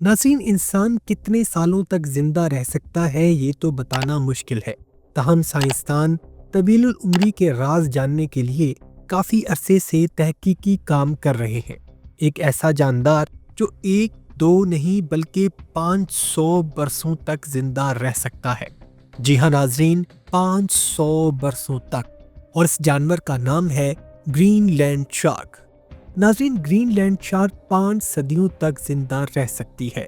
नाज़रीन, इंसान कितने सालों तक जिंदा रह सकता है ये तो बताना मुश्किल है। ताहम साइंसदान तवीलुल उम्री के राज जानने के लिए काफ़ी अरसे से तहकीकी काम कर रहे हैं। एक ऐसा जानदार जो एक दो नहीं बल्कि 500 बरसों तक जिंदा रह सकता है। जी हाँ नाज़रीन, 500 बरसों तक। और इस जानवर का नाम है ग्रीनलैंड शार्क। नाज़रीन, ग्रीनलैंड शार्क 5 सदियों तक जिंदा रह सकती है।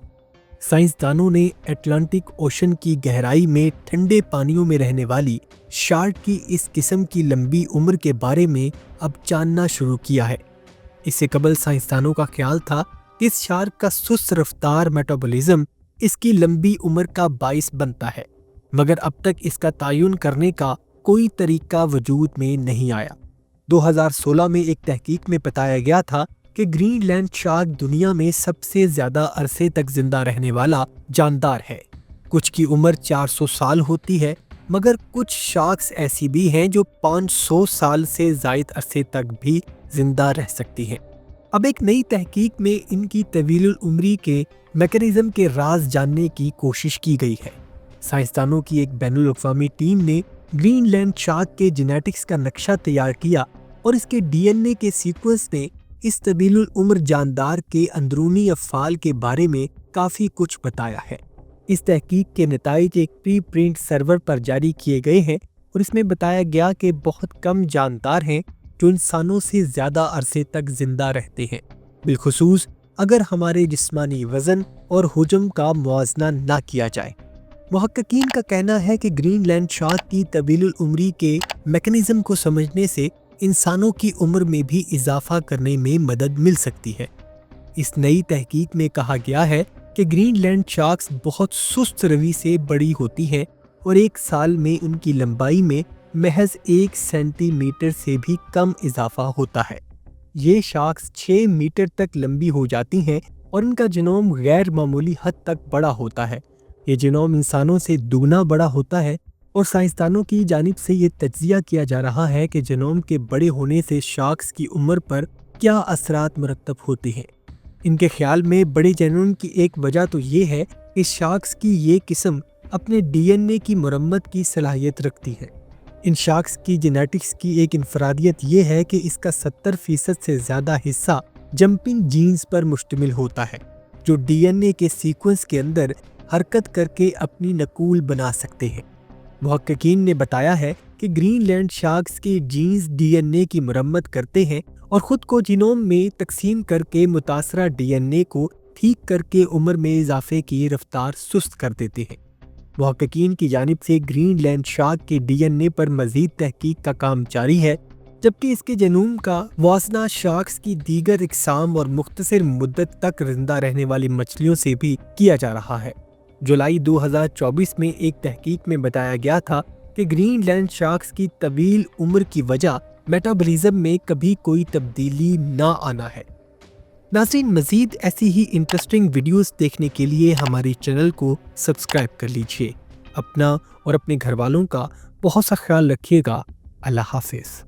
साइंसदानों ने अटलांटिक ओशन की गहराई में ठंडे पानियों में रहने वाली शार्क की इस किस्म की लंबी उम्र के बारे में अब जानना शुरू किया है। इससे कबल साइंसदानों का ख्याल था कि इस शार्क का सुस्त रफ्तार मेटाबॉलिज्म इसकी लंबी उम्र का बाइस बनता है, मगर अब तक इसका तयन करने का कोई तरीका वजूद में नहीं आया। 2016 में एक तहकीक में बताया गया था कि ग्रीनलैंड शार्क दुनिया में सबसे ज्यादा अरसे तक जिंदा रहने वाला जानदार है। कुछ की उम्र 400 साल होती है, मगर कुछ शार्क्स ऐसी भी हैं जो 500 साल से जायद अरसे तक भी जिंदा रह सकती हैं। अब एक नई तहकीक में इनकी तवीलुल उम्री के मैकेनिज्म के राज जानने की कोशिश की गई है। साइंसदानों की एक बैनुल अक़वामी टीम ने ग्रीनलैंड शार्क के जेनेटिक्स का नक्शा तैयार किया और इसके डीएनए के सीक्वेंस ने इस तवीलुल उम्र जानदार के अंदरूनी अफ़आल के बारे में काफ़ी कुछ बताया है। इस तहकीक के नताइज एक प्री प्रिंट सर्वर पर जारी किए गए हैं और इसमें बताया गया कि बहुत कम जानदार हैं जो इंसानों से ज़्यादा अरसे तक जिंदा रहते हैं, बिलखुसूस अगर हमारे जिस्मानी वज़न और हुजम का मुआवजना ना किया जाए। मुहक्किकीन का कहना है कि ग्रीनलैंड शार्क की तवीलुल उम्री के मैकेनिज्म को समझने से इंसानों की उम्र में भी इजाफा करने में मदद मिल सकती है। इस नई तहकीक में कहा गया है कि ग्रीनलैंड शार्क्स बहुत सुस्त रवि से बड़ी होती हैं और एक साल में उनकी लंबाई में महज 1 सेंटीमीटर से भी कम इजाफा होता है। ये शार्क्स 6 मीटर तक लंबी हो जाती हैं और इनका जीनोम गैर मामूली हद तक बड़ा होता है। ये जीनोम इंसानों से दुगना बड़ा होता है और साइंसदानों की जानिब से ये तज्जिया किया जा रहा है कि जीनोम के बड़े होने से शार्क्स की उम्र पर क्या असरात मुरतब होते हैं। इनके ख्याल में बड़े जीनोम की एक वजह तो ये है कि शार्क्स की ये किस्म अपने डीएनए की मुरम्मत की सलाहियत रखती है। इन शार्क्स की जेनेटिक्स की एक इनफरादियत ये है कि इसका 70% से ज़्यादा हिस्सा जंपिंग जीन्स पर मुश्तमिल होता है, जो डीएनए के सीक्वेंस के अंदर हरकत करके अपनी नकूल बना सकते हैं। मुहक्किकीन ने बताया है कि ग्रीनलैंड शार्क्स के जीन्स डीएनए की मुरम्मत करते हैं और ख़ुद को जीनोम में तकसीम करके मुतासरा डीएनए को ठीक करके उम्र में इजाफे की रफ्तार सुस्त कर देते हैं। मुहक्किकीन की जानिब से ग्रीनलैंड शार्क के डीएनए पर मज़ीद तहकीक का काम जारी है, जबकि इसके जनूम का वासना शार्क्स की दीगर इकसाम और मुख्तसर मुद्दत तक जिंदा रहने वाली मछलियों से भी किया जा रहा है। जुलाई 2024 में एक तहकीक में बताया गया था कि ग्रीनलैंड शार्क्स की तवील उम्र की वजह मेटाबॉलिज्म में कभी कोई तब्दीली ना आना है। नाज़रीन, मज़ीद ऐसी ही इंटरेस्टिंग वीडियोस देखने के लिए हमारे चैनल को सब्सक्राइब कर लीजिए। अपना और अपने घर वालों का बहुत सा ख्याल रखिएगा। अल्लाह हाफिज़।